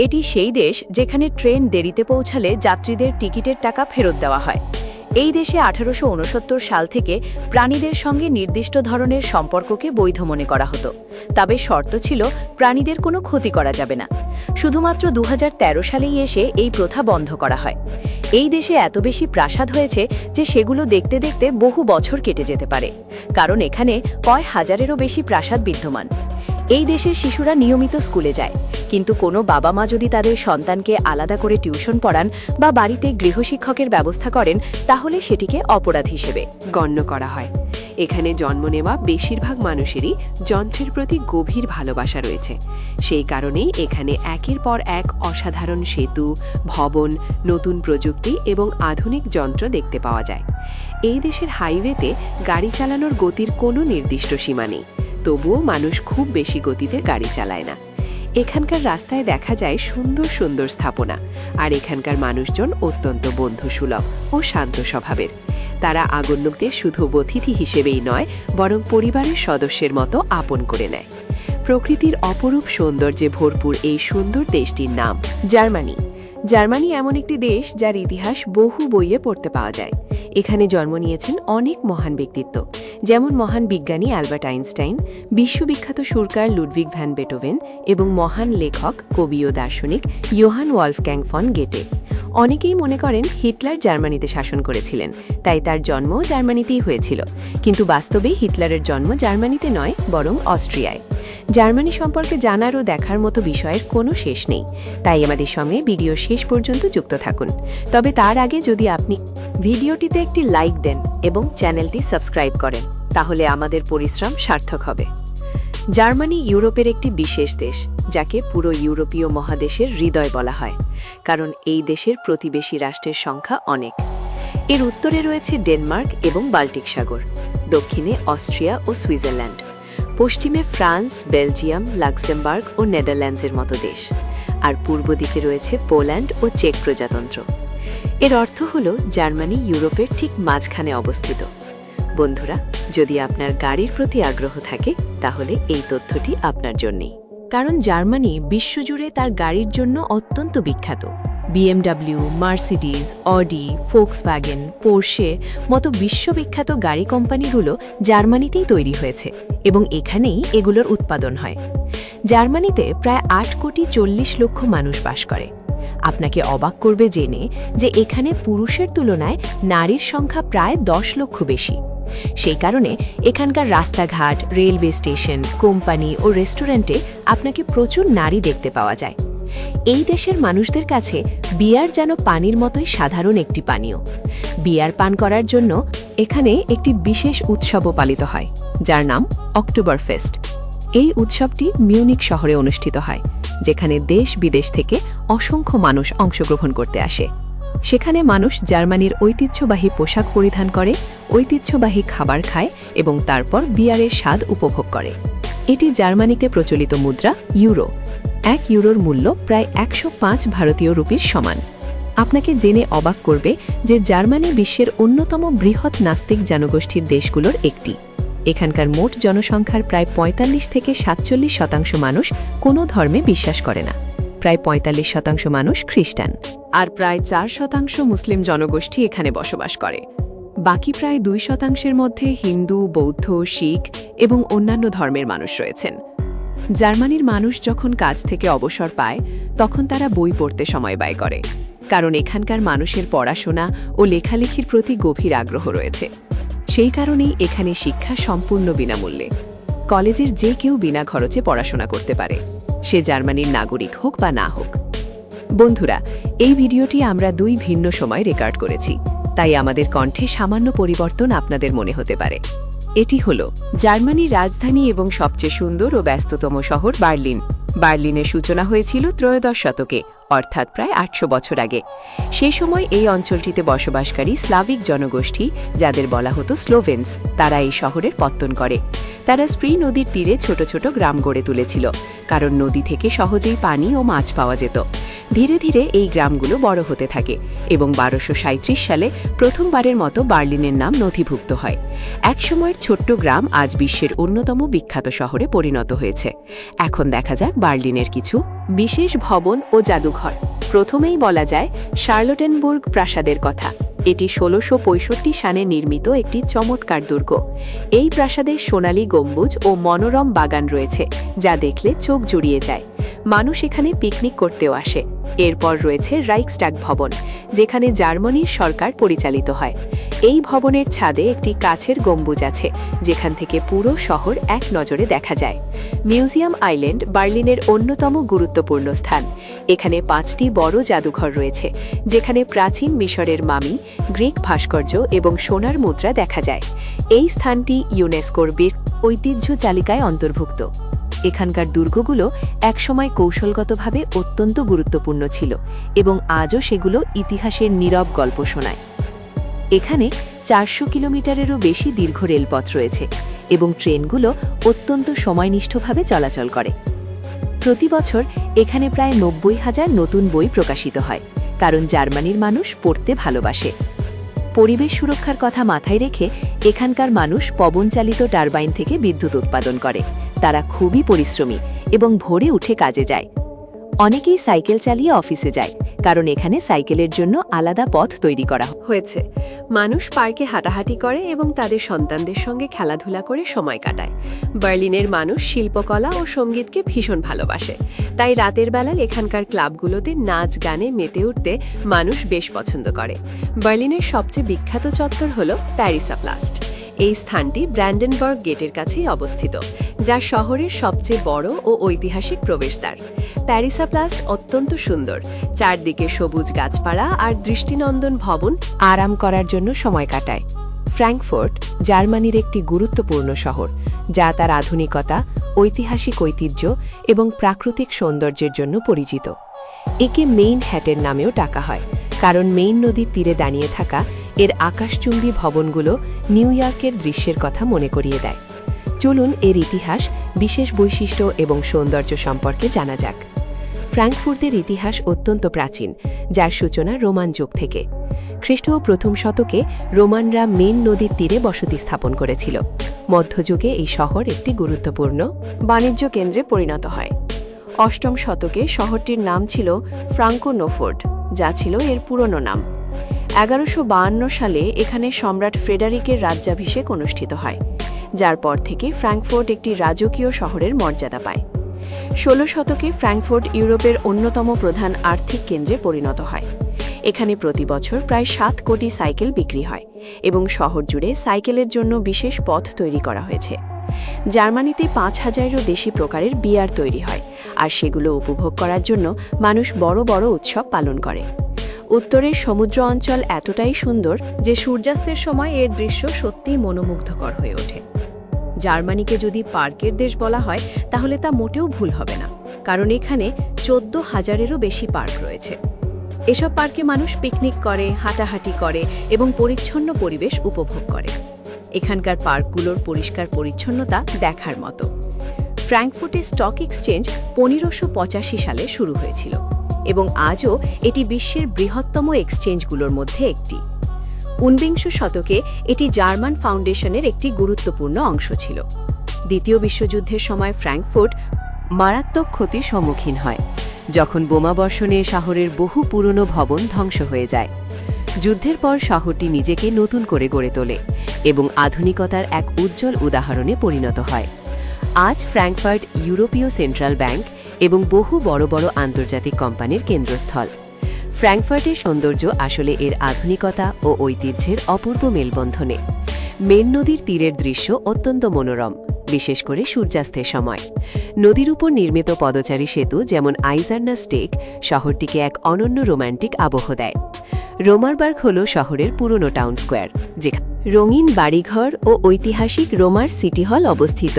এটি সেই দেশ যেখানে ট্রেন দেরিতে পৌঁছালে যাত্রীদের টিকিটের টাকা ফেরত দেওয়া হয়। এই দেশে 1869 সাল থেকে প্রাণীদের সঙ্গে নির্দিষ্ট ধরনের সম্পর্ককে বৈধ মনে করা হতো, তবে শর্ত ছিল প্রাণীদের কোনো ক্ষতি করা যাবে না। শুধুমাত্র 2013 সালেই এসে এই প্রথা বন্ধ করা হয়। এই দেশে এত বেশি প্রাসাদ হয়েছে যে সেগুলো দেখতে দেখতে বহু বছর কেটে যেতে পারে, কারণ এখানে কয় হাজারেরও বেশি প্রাসাদ বিদ্যমান। এই দেশের শিশুরা নিয়মিত স্কুলে যায়, কিন্তু কোনো বাবা মা যদি তাদের সন্তানকে আলাদা করে টিউশন পড়ান বা বাড়িতে গৃহশিক্ষকের ব্যবস্থা করেন, তাহলে সেটিকে অপরাধ হিসেবে গণ্য করা হয়। এখানে জন্ম নেওয়া বেশিরভাগ মানুষেরই যন্ত্রের প্রতি গভীর ভালোবাসা রয়েছে। সেই কারণেই এখানে একের পর এক অসাধারণ সেতু, ভবন, নতুন প্রযুক্তি এবং আধুনিক যন্ত্র দেখতে পাওয়া যায়। এই দেশের হাইওয়েতে গাড়ি চালানোর গতির কোনো নির্দিষ্ট সীমা নেই, তবুও মানুষ খুব বেশি গতিতে গাড়ি চালায় না। এখানকার রাস্তায় দেখা যায় সুন্দর সুন্দর স্থাপনা, আর এখানকার মানুষজন অত্যন্ত বন্ধুসুলভ ও শান্ত স্বভাবের। তারা আগন্তুকদের শুধু অতিথি হিসেবেই নয়, বরং পরিবারের সদস্যের মতো আপন করে নেয়। প্রকৃতির অপরূপ সৌন্দর্যে ভরপুর এই সুন্দর দেশটির নাম জার্মানি। জার্মানি এমন একটি দেশ যার ইতিহাস বহু বইয়ে পড়তে পাওয়া যায়। এখানে জন্ম নিয়েছেন অনেক মহান ব্যক্তিত্ব, যেমন মহান বিজ্ঞানী অ্যালবার্ট আইনস্টাইন, বিশ্ববিখ্যাত সুরকার লুডভিগ ভ্যান বেটোভেন এবং মহান লেখক, কবি ও দার্শনিক ইয়োহান ওলফগ্যাং ফন গেটে। অনেকেই মনে করেন হিটলার জার্মানিতে শাসন করেছিলেন, তাই তার জন্ম জার্মানিতেই হয়েছিল, কিন্তু বাস্তবে হিটলারের জন্ম জার্মানিতে নয়, বরং অস্ট্রিয়ায়। জার্মানি সম্পর্কে জানার ও দেখার মতো বিষয়ের কোনো শেষ নেই, তাই আমাদের সঙ্গে ভিডিও শেষ পর্যন্ত যুক্ত থাকুন। তবে তার আগে যদি আপনি ভিডিওটিতে একটি লাইক দেন এবং চ্যানেলটি সাবস্ক্রাইব করেন, তাহলে আমাদের পরিশ্রম সার্থক হবে। জার্মানি ইউরোপের একটি বিশেষ দেশ, যাকে পুরো ইউরোপীয় মহাদেশের হৃদয় বলা হয়, কারণ এই দেশের প্রতিবেশী রাষ্ট্রের সংখ্যা অনেক। এর উত্তরে রয়েছে ডেনমার্ক এবং বাল্টিক সাগর, দক্ষিণে অস্ট্রিয়া ও সুইজারল্যান্ড, পশ্চিমে ফ্রান্স, বেলজিয়াম, লাক্সেমবার্গ ও নেদারল্যান্ডসের মতো দেশ, আর পূর্ব দিকে রয়েছে পোল্যান্ড ও চেক প্রজাতন্ত্র। এর অর্থ হল জার্মানি ইউরোপের ঠিক মাঝখানে অবস্থিত। বন্ধুরা, যদি আপনার গাড়ির প্রতি আগ্রহ থাকে, তাহলে এই তথ্যটি আপনার জন্যই, কারণ জার্মানি বিশ্বজুড়ে তার গাড়ির জন্য অত্যন্ত বিখ্যাত। BMW, মার্সিডিজ, অডি, ফোক্সওয়াগন, পোর্শে মতো বিশ্ববিখ্যাত গাড়ি কোম্পানিগুলো জার্মানিতেই তৈরি হয়েছে এবং এখানেই এগুলোর উৎপাদন হয়। জার্মানিতে প্রায় 8,40,00,000 মানুষ বাস করে। আপনাকে অবাক করবে জেনে যে এখানে পুরুষের তুলনায় নারীর সংখ্যা প্রায় 10 লক্ষ বেশি। সেই কারণে এখানকার রাস্তাঘাট, রেলওয়ে স্টেশন, কোম্পানি ও রেস্টুরেন্টে আপনাকে প্রচুর নারী দেখতে পাওয়া যায়। এই দেশের মানুষদের কাছে বিয়ার যেন পানির মতোই সাধারণ একটি পানীয়। বিয়ার পান করার জন্য এখানে একটি বিশেষ উৎসবও পালিত হয়, যার নাম অক্টোবরফেস্ট। এই উৎসবটি মিউনিক শহরে অনুষ্ঠিত হয়, যেখানে দেশ বিদেশ থেকে অসংখ্য মানুষ অংশগ্রহণ করতে আসে। সেখানে মানুষ জার্মানির ঐতিহ্যবাহী পোশাক পরিধান করে, ঐতিহ্যবাহী খাবার খায় এবং তারপর বিয়ারের স্বাদ উপভোগ করে। এটি জার্মানিতে প্রচলিত মুদ্রা ইউরো। 1 ইউরোর মূল্য প্রায় 105 ভারতীয় রুপির সমান। আপনাকে জেনে অবাক করবে যে জার্মানি বিশ্বের অন্যতম বৃহৎ নাস্তিক জনগোষ্ঠীর দেশগুলোর একটি। এখানকার মোট জনসংখ্যার প্রায় 45 থেকে 47% মানুষ কোনো ধর্মে বিশ্বাস করে না। প্রায় 45% মানুষ খ্রিস্টান, আর প্রায় 4% মুসলিম জনগোষ্ঠী এখানে বসবাস করে। বাকি প্রায় 2% মধ্যে হিন্দু, বৌদ্ধ, শিখ এবং অন্যান্য ধর্মের মানুষ রয়েছেন। জার্মানির মানুষ যখন কাজ থেকে অবসর পায়, তখন তারা বই পড়তে সময় ব্যয় করে, কারণ এখানকার মানুষের পড়াশোনা ও লেখালেখির প্রতি গভীর আগ্রহ রয়েছে। সেই কারণেই এখানে শিক্ষা সম্পূর্ণ বিনামূল্যে। কলেজের যে কেউ বিনা খরচে পড়াশোনা করতে পারে, সে জার্মানির নাগরিক হোক বা না হোক। বন্ধুরা, এই ভিডিওটি আমরা 2 ভিন্ন সময় রেকর্ড করেছি, তাই আমাদের কণ্ঠে সামান্য পরিবর্তন আপনাদের মনে হতে পারে। এটি হল জার্মানির রাজধানী এবং সবচেয়ে সুন্দর ও ব্যস্ততম শহর বার্লিন। বার্লিনের সূচনা হয়েছিল ত্রয়োদশ শতকে, অর্থাৎ প্রায় 800 বছর আগে। সেই সময় এই অঞ্চলটিতে বসবাসকারী স্লাভিক জনগোষ্ঠী, যাদের বলা হতো স্লোভেন্স, তারা এই শহরের পত্তন করে। তারা স্প্রি নদীর তীরে ছোট ছোট গ্রাম গড়ে তুলেছিল, কারণ নদী থেকে সহজেই পানি ও মাছ পাওয়া যেত। ধীরে ধীরে এই গ্রামগুলো বড় হতে থাকে এবং 1237 সালে প্রথমবারের মতো বার্লিনের নাম নথিভুক্ত হয়। একসময়ের ছোট্ট গ্রাম আজ বিশ্বের অন্যতম বিখ্যাত শহরে পরিণত হয়েছে। এখন দেখা যাক বার্লিনের কিছু বিশেষ ভবন ও জাদুঘর। প্রথমেই বলা যায় শার্লটেনবুর্গ প্রাসাদের কথা। এটি 1665 সালে নির্মিত একটি চমৎকার দুর্গ। এই প্রাসাদের সোনালী গম্বুজ ও মনোরম বাগান রয়েছে, যা দেখলে চোখ জুড়িয়ে যায়। মানুষ এখানে পিকনিক করতেও আসে। এরপর রয়েছে রাইক্সটাগ ভবন, যেখানে জার্মানির সরকার পরিচালিত হয়। এই ভবনের ছাদে একটি কাচের গম্বুজ আছে, যেখান থেকে পুরো শহর এক নজরে দেখা যায়। মিউজিয়াম আইল্যান্ড বার্লিনের অন্যতম গুরুত্বপূর্ণ স্থান। এখানে 5টি বড় জাদুঘর রয়েছে, যেখানে প্রাচীন মিশরের মামি, গ্রিক ভাস্কর্য এবং সোনার মুদ্রা দেখা যায়। এই স্থানটি ইউনেস্কোর ঐতিহ্য তালিকায় অন্তর্ভুক্ত। এখানকার দুর্গগুলো একসময় কৌশলগতভাবে অত্যন্ত গুরুত্বপূর্ণ ছিল এবং আজও সেগুলো ইতিহাসের নীরব গল্প শোনায়। এখানে 400 কিলোমিটারেরও বেশি দীর্ঘ রেলপথ রয়েছে এবং ট্রেনগুলো অত্যন্ত সময়নিষ্ঠভাবে চলাচল করে। প্রতি বছর এখানে প্রায় 90,000 নতুন বই প্রকাশিত হয়, কারণ জার্মানির মানুষ পড়তে ভালোবাসে। পরিবেশ সুরক্ষার কথা মাথায় রেখে এখানকার মানুষ পবনচালিত টারবাইন থেকে বিদ্যুৎ উৎপাদন করে। তারা খুবই পরিশ্রমী এবং ভোরে উঠে কাজে যায়। অনেকেই সাইকেল চালিয়ে অফিসে যায়, কারণ এখানে সাইকেলের জন্য আলাদা পথ তৈরি করা হয়েছে। মানুষ পার্কে হাঁটাহাঁটি করে এবং তাদের সন্তানদের সঙ্গে খেলাধুলা করে সময় কাটায়। বার্লিনের মানুষ শিল্পকলা ও সঙ্গীতকে ভীষণ ভালোবাসে, তাই রাতের বেলা এখানকার ক্লাবগুলোতে নাচ গানে মেতে উঠতে মানুষ বেশ পছন্দ করে। বার্লিনের সবচেয়ে বিখ্যাত চত্বর হল প্যারিসাপ্লাস্ট। এই স্থানটি ব্র্যান্ডেনবার্গ গেটের কাছেই অবস্থিত, যা শহরের সবচেয়ে বড় ও ঐতিহাসিক প্রবেশদ্বার। প্যারিসাপ্লাস্ট অত্যন্ত সুন্দর। চারদিকে সবুজ গাছপালা আর দৃষ্টিনন্দন ভবন আরাম করার জন্য সময় কাটায়। ফ্র্যাঙ্কফুর্ট জার্মানির একটি গুরুত্বপূর্ণ শহর, যা তার আধুনিকতা, ঐতিহাসিক ঐতিহ্য এবং প্রাকৃতিক সৌন্দর্যের জন্য পরিচিত। একে মেইন হ্যাটের নামেও ডাকা হয়, কারণ মেইন নদীর তীরে দাঁড়িয়ে থাকা এর আকাশচুম্বী ভবনগুলো নিউ ইয়র্কের দৃশ্যের কথা মনে করিয়ে দেয়। চলুন এর ইতিহাস, বিশেষ বৈশিষ্ট্য এবং সৌন্দর্য সম্পর্কে জানা যাক। ফ্র্যাঙ্কফুর্টের ইতিহাস অত্যন্ত প্রাচীন, যার সূচনা রোমান যুগ থেকে। খ্রিস্টীয় প্রথম শতকে রোমানরা মেইন নদীর তীরে বসতি স্থাপন করেছিল। মধ্যযুগে এই শহর একটি গুরুত্বপূর্ণ বাণিজ্য কেন্দ্রে পরিণত হয়। 8ম শতকে শহরটির নাম ছিল ফ্রাঙ্কোনোফোর্ট, যা ছিল এর পুরনো নাম। 1152 সালে এখানে সম্রাট ফ্রেডারিকের রাজ্যাভিষেক অনুষ্ঠিত হয়, যার পর থেকে ফ্র্যাঙ্কফুর্ট একটি রাজকীয় শহরের মর্যাদা পায়। 16 শতকে ফ্র্যাঙ্কফুর্ট ইউরোপের অন্যতম প্রধান আর্থিক কেন্দ্রে পরিণত হয়। এখানে প্রতি বছর প্রায় 7 কোটি সাইকেল বিক্রি হয় এবং শহর জুড়ে সাইকেলের জন্য বিশেষ পথ তৈরি করা হয়েছে। জার্মানিতে 5000-এরও বেশি প্রকারের বিয়ার তৈরি হয়, আর সেগুলো উপভোগ করার জন্য মানুষ বড় বড় উৎসব পালন করে। উত্তরের সমুদ্র অঞ্চল এতটাই সুন্দর যে সূর্যাস্তের সময় এর দৃশ্য সত্যিই মনোমুগ্ধকর হয়ে ওঠে। জার্মানিকে যদি পার্কের দেশ বলা হয় তাহলে তা মোটেও ভুল হবে না, কারণ এখানে 14,000-এরও বেশি পার্ক রয়েছে। এসব পার্কে মানুষ পিকনিক করে, হাঁটাহাঁটি করে এবং পরিচ্ছন্ন পরিবেশ উপভোগ করে। এখানকার পার্কগুলোর পরিষ্কার পরিচ্ছন্নতা দেখার মতো। ফ্র্যাঙ্কফুর্টে স্টক এক্সচেঞ্জ 1585 সালে শুরু হয়েছিল এবং আজও এটি বিশ্বের বৃহত্তম এক্সচেঞ্জগুলোর মধ্যে একটি। 19 শতকে এটি জার্মান ফাউন্ডেশনের একটি গুরুত্বপূর্ণ অংশ ছিল। দ্বিতীয় বিশ্বযুদ্ধের সময় ফ্র্যাঙ্কফুর্ট মারাত্মক ক্ষতির সম্মুখীন হয়, যখন বোমাবর্ষণে শহরের বহু পুরনো ভবন ধ্বংস হয়ে যায়। যুদ্ধের পর শহরটি নিজেকে নতুন করে গড়ে তোলে এবং আধুনিকতার এক উজ্জ্বল উদাহরণে পরিণত হয়। আজ ফ্র্যাঙ্কফুর্ট ইউরোপীয় সেন্ট্রাল ব্যাংক এবং বহু বড় বড় আন্তর্জাতিক কোম্পানির কেন্দ্রস্থল। ফ্র্যাঙ্কফুর্টের সৌন্দর্য আসলে এর আধুনিকতা ও ঐতিহ্যের অপূর্ব মেলবন্ধনে। মেন নদীর তীরের দৃশ্য অত্যন্ত মনোরম, বিশেষ করে সূর্যাস্তের সময়। নদীর উপর নির্মিত পদচারী সেতু যেমন আইজারনা স্টেক শহরটিকে এক অনন্য রোমান্টিক আবহ দেয়। রোমারবার্গ হল শহরের পুরনো টাউন স্কোয়ার, যেখানে রঙিন বাড়িঘর ও ঐতিহাসিক রোমার সিটি হল অবস্থিত।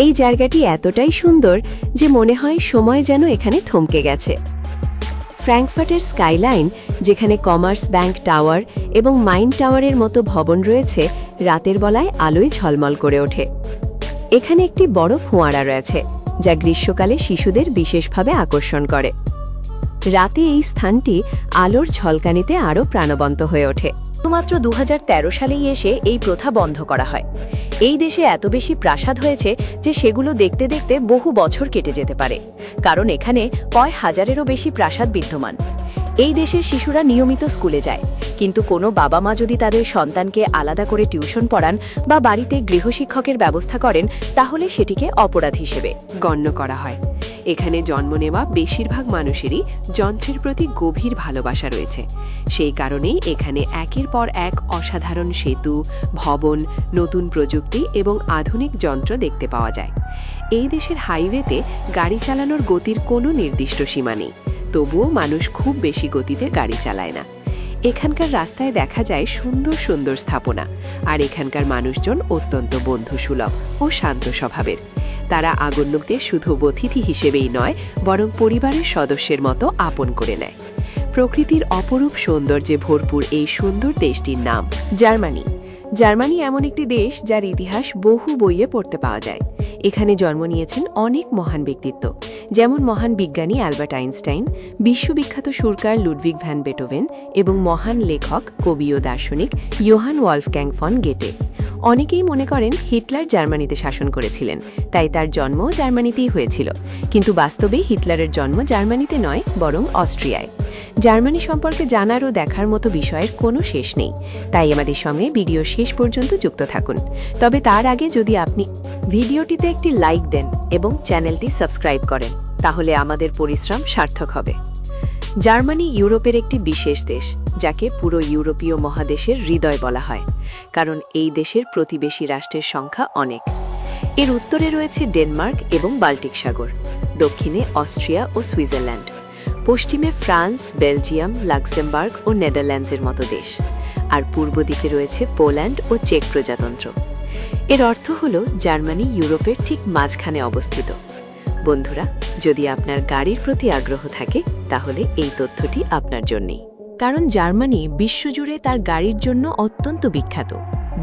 এই জায়গাটি এতটাই সুন্দর যে মনে হয় সময় যেন এখানে থমকে গেছে। ফ্র্যাঙ্কফুর্টের স্কাইলাইন, যেখানে কমার্স ব্যাংক টাওয়ার এবং মাইন টাওয়ারের মতো ভবন রয়েছে, রাতের বেলায় আলোয় ঝলমল করে ওঠে। এখানে একটি বড় ফোয়ারা রয়েছে, যা গ্রীষ্মকালে শিশুদের বিশেষভাবে আকর্ষণ করে। রাতে এই স্থানটি আলোর ঝলকানিতে আরও প্রাণবন্ত হয়ে ওঠে। শুধুমাত্র 2013 সালেই এসে এই প্রথা বন্ধ করা হয়। এই দেশে এত বেশি প্রাসাদ হয়েছে যে সেগুলো দেখতে দেখতে বহু বছর কেটে যেতে পারে, কারণ এখানে কয় হাজারেরও বেশি প্রাসাদ বিদ্যমান। এই দেশের শিশুরা নিয়মিত স্কুলে যায়, কিন্তু কোনো বাবা মা যদি তাদের সন্তানকে আলাদা করে টিউশন পড়ান বা বাড়িতে গৃহশিক্ষকের ব্যবস্থা করেন, তাহলে সেটিকে অপরাধ হিসেবে গণ্য করা হয়। এখানে জন্ম নেওয়া বেশিরভাগ মানুষেরই যন্ত্রের প্রতি গভীর ভালোবাসা রয়েছে। সেই কারণেই এখানে একের পর এক অসাধারণ সেতু, ভবন, নতুন প্রযুক্তি এবং আধুনিক যন্ত্র দেখতে পাওয়া যায়। এই দেশের হাইওয়েতে গাড়ি চালানোর গতির কোনো নির্দিষ্ট সীমা নেই, তবুও মানুষ খুব বেশি গতিতে গাড়ি চালায় না। এখানকার রাস্তায় দেখা যায় সুন্দর সুন্দর স্থাপনা, আর এখানকার মানুষজন অত্যন্ত বন্ধুসুলভ ও শান্ত স্বভাবের। তারা আগন্তুকদের শুধু অতিথি হিসেবেই নয়, বরং পরিবারের সদস্যের মতো আপন করে নেয়। প্রকৃতির অপরূপ সৌন্দর্যে ভরপুর এই সুন্দর দেশটির নাম জার্মানি। জার্মানি এমন একটি দেশ যার ইতিহাস বহু বইয়ে পড়তে পাওয়া যায়। এখানে জন্ম নিয়েছেন অনেক মহান ব্যক্তিত্ব, যেমন মহান বিজ্ঞানী অ্যালবার্ট আইনস্টাইন, বিশ্ববিখ্যাত সুরকার লুডভিগ ভ্যান বেটোভেন এবং মহান লেখক, কবি ও দার্শনিক ইয়োহান ওলফগ্যাং ফন গেটে। অনেকেই মনে করেন হিটলার জার্মানিতে শাসন করেছিলেন, তাই তার জন্ম জার্মানিতেই হয়েছিল, কিন্তু বাস্তবে হিটলারের জন্ম জার্মানিতে নয়, বরং অস্ট্রিয়ায়। জার্মানি সম্পর্কে জানার ও দেখার মতো বিষয়ের কোনো শেষ নেই, তাই আমাদের সঙ্গে ভিডিও শেষ পর্যন্ত যুক্ত থাকুন। তবে তার আগে যদি আপনি ভিডিওটিতে একটি লাইক দেন এবং চ্যানেলটি সাবস্ক্রাইব করেন, তাহলে আমাদের পরিশ্রম সার্থক হবে। জার্মানি ইউরোপের একটি বিশেষ দেশ, যাকে পুরো ইউরোপীয় মহাদেশের হৃদয় বলা হয়, কারণ এই দেশের প্রতিবেশী রাষ্ট্রের সংখ্যা অনেক। এর উত্তরে রয়েছে ডেনমার্ক এবং বাল্টিক সাগর, দক্ষিণে অস্ট্রিয়া ও সুইজারল্যান্ড, পশ্চিমে ফ্রান্স, বেলজিয়াম, লাক্সেমবার্গ ও নেদারল্যান্ডসের মতো দেশ, আর পূর্ব দিকে রয়েছে পোল্যান্ড ও চেক প্রজাতন্ত্র। এর অর্থ হল জার্মানি ইউরোপের ঠিক মাঝখানে অবস্থিত। বন্ধুরা, যদি আপনার গাড়ির প্রতি আগ্রহ থাকে, তাহলে এই তথ্যটি আপনার জন্যই, কারণ জার্মানি বিশ্বজুড়ে তার গাড়ির জন্য অত্যন্ত বিখ্যাত।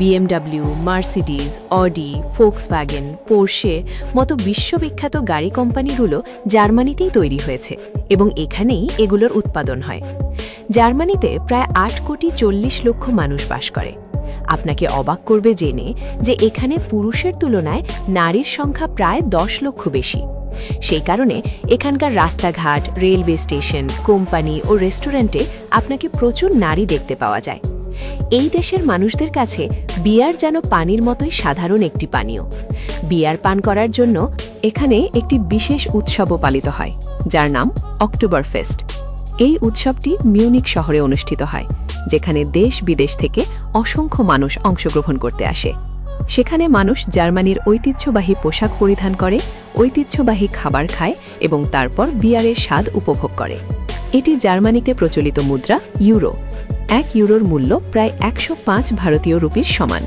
BMW, মার্সিডিজ, অডি, ফোক্সওয়াগন, পোর্শে মতো বিশ্ববিখ্যাত গাড়ি কোম্পানিগুলো জার্মানিতেই তৈরি হয়েছে এবং এখানেই এগুলোর উৎপাদন হয়। জার্মানিতে প্রায় 8,40,00,000 মানুষ বাস করে। আপনাকে অবাক করবে জেনে যে এখানে পুরুষের তুলনায় নারীর সংখ্যা প্রায় 10 লক্ষ বেশি। সেই কারণে এখানকার রাস্তাঘাট, রেলওয়ে স্টেশন, কোম্পানি ও রেস্টুরেন্টে আপনাকে প্রচুর নারী দেখতে পাওয়া যায়। এই দেশের মানুষদের কাছে বিয়ার যেন পানির মতোই সাধারণ একটি পানীয়। বিয়ার পান করার জন্য এখানে একটি বিশেষ উৎসবও পালিত হয়, যার নাম অক্টোবর ফেস্ট। এই উৎসবটি মিউনিক শহরে অনুষ্ঠিত হয়, যেখানে দেশ বিদেশ থেকে অসংখ্য মানুষ অংশগ্রহণ করতে আসে। সেখানে মানুষ জার্মানির ঐতিহ্যবাহী পোশাক পরিধান করে, ঐতিহ্যবাহী খাবার খায় এবং তারপর বিয়ারের স্বাদ উপভোগ করে। এটি জার্মানিতে প্রচলিত মুদ্রা ইউরো। 1 ইউরোর মূল্য প্রায় 105 ভারতীয় রুপির সমান।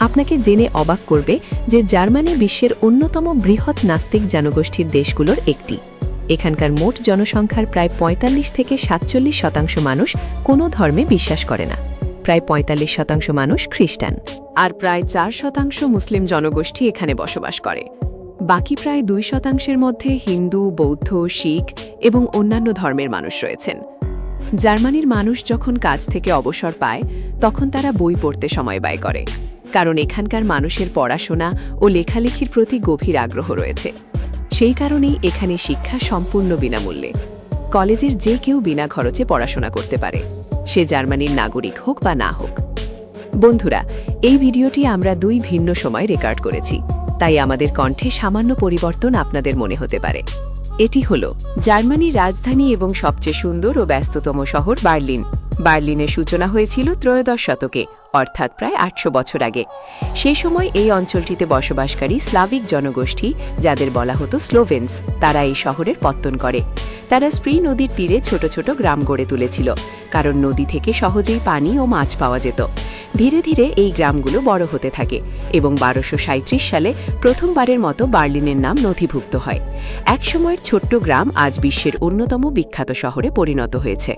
আপনাকে জেনে অবাক করবে যে জার্মানি বিশ্বের অন্যতম বৃহৎ নাস্তিক জনগোষ্ঠীর দেশগুলোর একটি। এখানকার মোট জনসংখ্যার প্রায় 45 থেকে 47% মানুষ কোনো ধর্মে বিশ্বাস করে না। প্রায় 45% মানুষ খ্রিস্টান, আর প্রায় 4% মুসলিম জনগোষ্ঠী এখানে বসবাস করে। বাকি প্রায় 2% মধ্যে হিন্দু, বৌদ্ধ, শিখ এবং অন্যান্য ধর্মের মানুষ রয়েছেন। জার্মানির মানুষ যখন কাজ থেকে অবসর পায়, তখন তারা বই পড়তে সময় ব্যয় করে, কারণ এখানকার মানুষের পড়াশোনা ও লেখালেখির প্রতি গভীর আগ্রহ রয়েছে। সেই কারণেই এখানে শিক্ষা সম্পূর্ণ বিনামূল্যে। কলেজের যে কেউ বিনা খরচে পড়াশোনা করতে পারে, সে জার্মানির নাগরিক হোক বা না হোক। বন্ধুরা, এই ভিডিওটি আমরা 2 ভিন্ন সময় রেকর্ড করেছি, তাই আমাদের কণ্ঠে সামান্য পরিবর্তন আপনাদের মনে হতে পারে। এটি হল জার্মানির রাজধানী এবং সবচেয়ে সুন্দর ও ব্যস্ততম শহর বার্লিন। বার্লিনের সূচনা হয়েছিল 13শ শতকে, অর্থাৎ প্রায় 800 বছর আগে। সেই সময় এই অঞ্চলটিতে বসবাসকারী স্লাভিক জনগোষ্ঠী, যাদের বলা হতো স্লোভেন্স, তারা এই শহরের পত্তন করে। তারা স্প্রি নদীর তীরে ছোট ছোট গ্রাম গড়ে তুলেছিল, কারণ নদী থেকে সহজেই পানি ও মাছ পাওয়া যেত। ধীরে ধীরে এই গ্রামগুলো বড় হতে থাকে এবং 1237 সালে প্রথমবারের মতো বার্লিনের নাম নথিভুক্ত হয়। একসময়ের ছোট্ট গ্রাম আজ বিশ্বের অন্যতম বিখ্যাত শহরে পরিণত হয়েছে।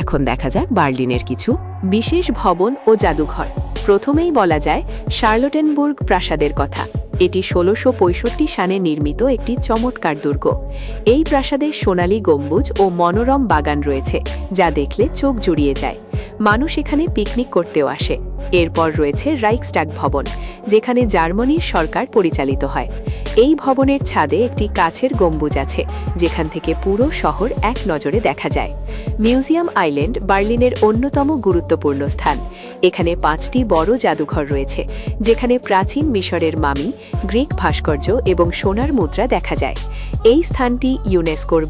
এখন দেখা যাক বার্লিনের কিছু বিশেষ ভবন ও জাদুঘর। প্রথমেই বলা যায় শার্লটেনবুর্গ প্রাসাদের কথা। এটি 1665 সালে নির্মিত একটি চমৎকার দুর্গ। এই প্রাসাদের সোনালী গম্বুজ ও মনোরম বাগান রয়েছে, যা দেখলে চোখ জুড়িয়ে যায়। মানুষ এখানে পিকনিক করতেও আসে। এরপর রয়েছে রাইক্সটাগ ভবন, যেখানে জার্মানির সরকার পরিচালিত হয়। এই ভবনের ছাদে একটি কাচের গম্বুজ আছে, যেখান থেকে পুরো শহর এক নজরে দেখা যায়। মিউজিয়াম আইল্যান্ড বার্লিনের অন্যতম গুরুত্বপূর্ণ স্থান। এখানে 5টি বড় জাদুঘর রয়েছে, যেখানে প্রাচীন মিশরের মামি, গ্রিক ভাস্কর্য এবং সোনার মুদ্রা দেখা যায়। এই স্থানটি ইউনেস্কোর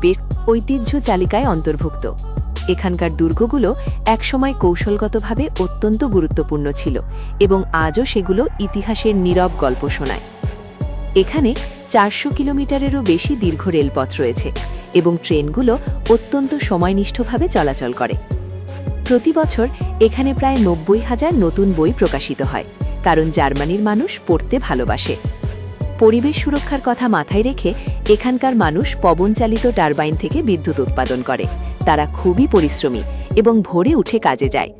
ঐতিহ্য তালিকায় অন্তর্ভুক্ত। এখানকার দুর্গগুলো একসময় কৌশলগতভাবে অত্যন্ত গুরুত্বপূর্ণ ছিল এবং আজও সেগুলো ইতিহাসের নীরব গল্প শোনায়। এখানে 400 কিলোমিটারেরও বেশি দীর্ঘ রেলপথ রয়েছে এবং ট্রেনগুলো অত্যন্ত সময়নিষ্ঠভাবে চলাচল করে। প্রতি বছর এখানে প্রায় 90,000 নতুন বই প্রকাশিত হয়, কারণ জার্মানির মানুষ পড়তে ভালোবাসে। পরিবেশ সুরক্ষার কথা মাথায় রেখে এখানকার মানুষ পবনচালিত টারবাইন থেকে বিদ্যুৎ উৎপাদন করে। তারা খুবই পরিশ্রমী এবং ভোরে উঠে কাজে যায়।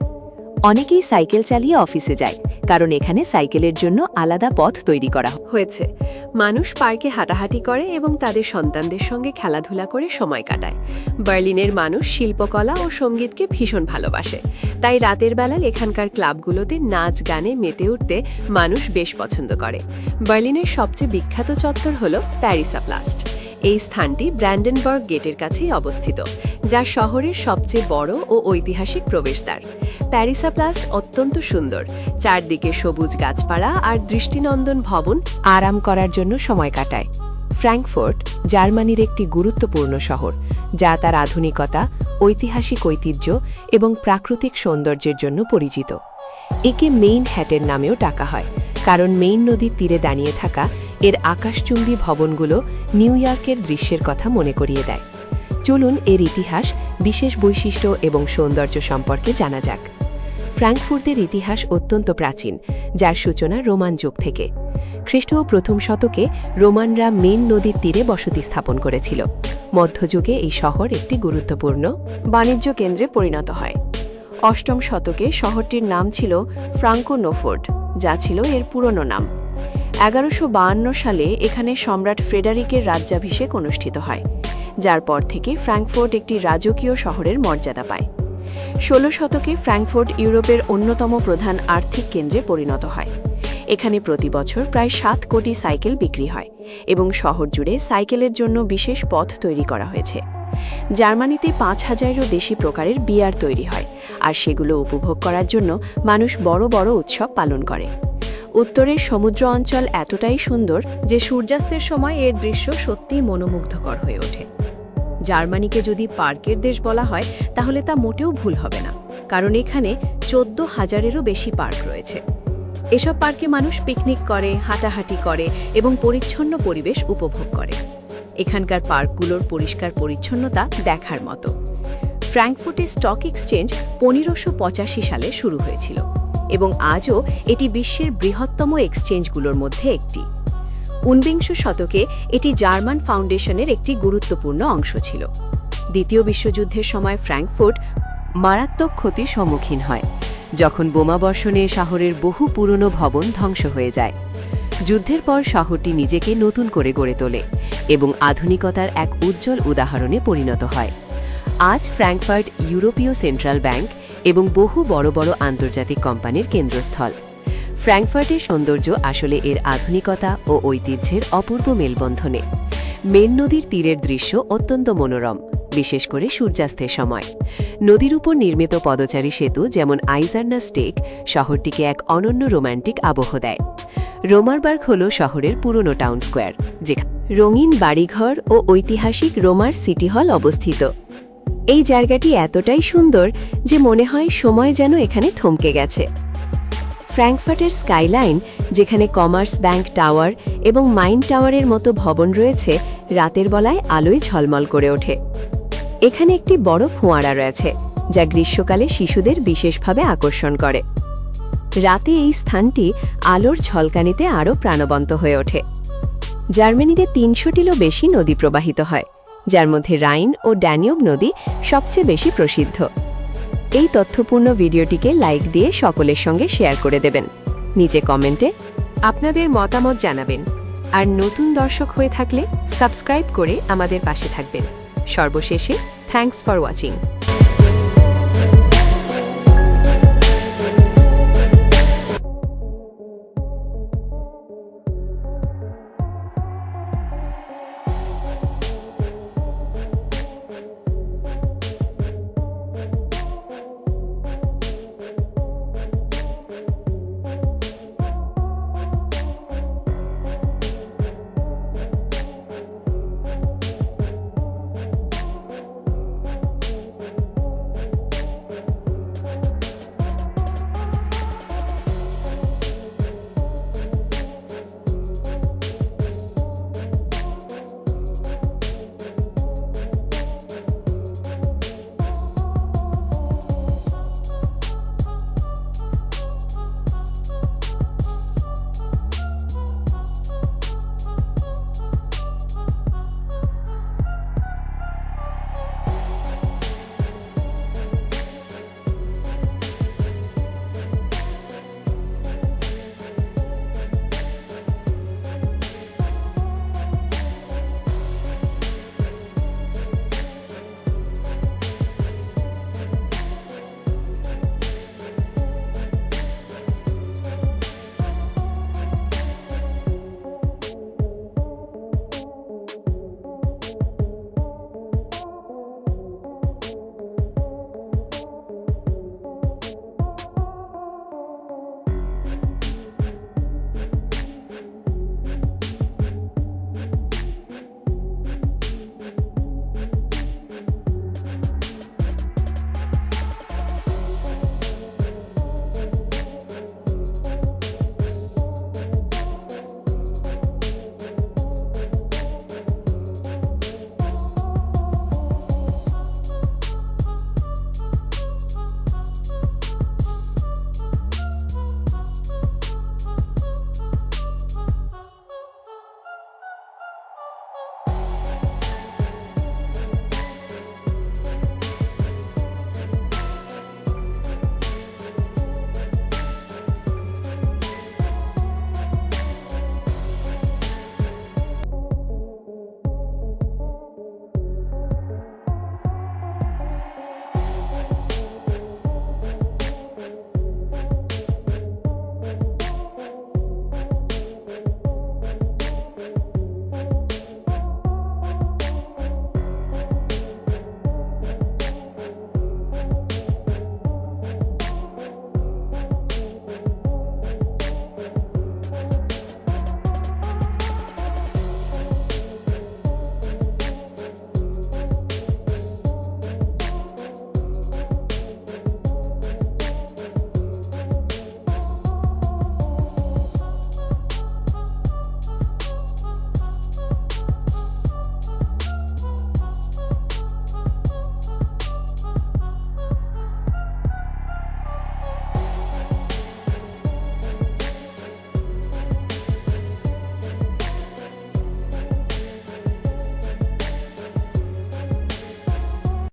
অনেকেই সাইকেল চালিয়ে অফিসে যায়, কারণ এখানে সাইকেলের জন্য আলাদা পথ তৈরি করা হয়েছে। মানুষ পার্কে হাঁটাহাঁটি করে এবং তাদের সন্তানদের সঙ্গে খেলাধুলা করে সময় কাটায়। বার্লিনের মানুষ শিল্পকলা ও সঙ্গীতকে ভীষণ ভালোবাসে, তাই রাতের বেলায় এখানকার ক্লাবগুলোতে নাচ গানে মেতে উঠতে মানুষ বেশ পছন্দ করে। বার্লিনের সবচেয়ে বিখ্যাত চত্বর হল প্যারিসাপ্লাস্ট। এই স্থানটি ব্র্যান্ডেনবার্গ গেটের কাছেই অবস্থিত, যা শহরের সবচেয়ে বড় ও ঐতিহাসিক প্রবেশদ্বার। প্যারিসাপ্লাস্ট অত্যন্ত সুন্দর। চারদিকে সবুজ গাছপালা আর দৃষ্টিনন্দন ভবন আরাম করার জন্য সময় কাটায়। ফ্র্যাঙ্কফুর্ট জার্মানির একটি গুরুত্বপূর্ণ শহর, যা তার আধুনিকতা, ঐতিহাসিক ঐতিহ্য এবং প্রাকৃতিক সৌন্দর্যের জন্য পরিচিত। একে মেইন হ্যাটের নামেও ডাকা হয়, কারণ মেইন নদীর তীরে দাঁড়িয়ে থাকা এর আকাশচুম্বী ভবনগুলো নিউ ইয়র্কের দৃশ্যের কথা মনে করিয়ে দেয়। চলুন এর ইতিহাস, বিশেষ বৈশিষ্ট্য এবং সৌন্দর্য সম্পর্কে জানা যাক। ফ্র্যাঙ্কফুর্টের ইতিহাস অত্যন্ত প্রাচীন, যার সূচনা রোমান যুগ থেকে। খ্রিস্টীয় প্রথম শতকে রোমানরা মেইন নদীর তীরে বসতি স্থাপন করেছিল। মধ্যযুগে এই শহর একটি গুরুত্বপূর্ণ বাণিজ্য কেন্দ্রে পরিণত হয়। 8ম শতকে শহরটির নাম ছিল ফ্রাঙ্কোনোফোর্ড, যা ছিল এর পুরনো নাম। 1152 সালে এখানে সম্রাট ফ্রেডারিকের রাজ্যাভিষেক অনুষ্ঠিত হয়, যার পর থেকে ফ্র্যাঙ্কফুর্ট একটি রাজকীয় শহরের মর্যাদা পায়। 16 শতকে ফ্র্যাঙ্কফুর্ট ইউরোপের অন্যতম প্রধান আর্থিক কেন্দ্রে পরিণত হয়। এখানে প্রতি বছর প্রায় 7 কোটি সাইকেল বিক্রি হয় এবং শহর জুড়ে সাইকেলের জন্য বিশেষ পথ তৈরি করা হয়েছে। জার্মানিতে 5000-এরও বেশি প্রকারের বিয়ার তৈরি হয়, আর সেগুলো উপভোগ করার জন্য মানুষ বড় বড় উৎসব পালন করে। উত্তরের সমুদ্র অঞ্চল এতটাই সুন্দর যে সূর্যাস্তের সময় এর দৃশ্য সত্যিই মনোমুগ্ধকর হয়ে ওঠে। জার্মানিকে যদি পার্কের দেশ বলা হয় তাহলে তা মোটেও ভুল হবে না, কারণ এখানে 14,000-এরও বেশি পার্ক রয়েছে। এসব পার্কে মানুষ পিকনিক করে, হাঁটাহাঁটি করে এবং পরিচ্ছন্ন পরিবেশ উপভোগ করে। এখানকার পার্কগুলোর পরিষ্কার পরিচ্ছন্নতা দেখার মতো। ফ্র্যাঙ্কফুর্টে স্টক এক্সচেঞ্জ 1585 সালে শুরু হয়েছিল এবং আজও এটি বিশ্বের বৃহত্তম এক্সচেঞ্জগুলোর মধ্যে একটি। 19 শতকে এটি জার্মান ফাউন্ডেশনের একটি গুরুত্বপূর্ণ অংশ ছিল। দ্বিতীয় বিশ্বযুদ্ধের সময় ফ্র্যাঙ্কফুর্ট মারাত্মক ক্ষতির সম্মুখীন হয়, যখন বোমাবর্ষণে শহরের বহু পুরনো ভবন ধ্বংস হয়ে যায়। যুদ্ধের পর শহরটি নিজেকে নতুন করে গড়ে তোলে এবং আধুনিকতার এক উজ্জ্বল উদাহরণে পরিণত হয়। আজ ফ্র্যাঙ্কফুর্ট ইউরোপীয় সেন্ট্রাল ব্যাংক এবং বহু বড় বড় আন্তর্জাতিক কোম্পানির কেন্দ্রস্থল। ফ্র্যাঙ্কফুর্টের সৌন্দর্য আসলে এর আধুনিকতা ও ঐতিহ্যের অপূর্ব মেলবন্ধনে। মেন নদীর তীরের দৃশ্য অত্যন্ত মনোরম, বিশেষ করে সূর্যাস্তের সময়। নদীর উপর নির্মিত পদচারী সেতু যেমন আইজারনা স্টেক শহরটিকে এক অনন্য রোমান্টিক আবহ দেয়। রোমারবার্গ হল শহরের পুরনো টাউন স্কোয়ার, যেখানে রঙিন বাড়িঘর ও ঐতিহাসিক রোমার সিটি হল অবস্থিত। এই জায়গাটি এতটাই সুন্দর যে মনে হয় সময় যেন এখানে থমকে গেছে। ফ্র্যাঙ্কফুর্টের স্কাইলাইন, যেখানে কমার্স ব্যাংক টাওয়ার এবং মাইন টাওয়ারের মতো ভবন রয়েছে, রাতের বেলায় আলোয় ঝলমল করে ওঠে। এখানে একটি বড় ফোয়ারা রয়েছে, যা গ্রীষ্মকালে শিশুদের বিশেষভাবে আকর্ষণ করে। রাতে এই স্থানটি আলোর ঝলকানিতে আরও প্রাণবন্ত হয়ে ওঠে। জার্মানিতে ৩০০টিরও বেশি নদী প্রবাহিত হয়, যার মধ্যে রাইন ও ড্যানিউব নদী সবচেয়ে বেশি প্রসিদ্ধ। এই তথ্যপূর্ণ ভিডিওটিকে লাইক দিয়ে সকলের সঙ্গে শেয়ার করে দেবেন। নিচে কমেন্টে আপনাদের মতামত জানাবেন, আর নতুন দর্শক হয়ে থাকলে সাবস্ক্রাইব করে আমাদের পাশে থাকবেন। সর্বশেষে থ্যাঙ্কস ফর ওয়াচিং।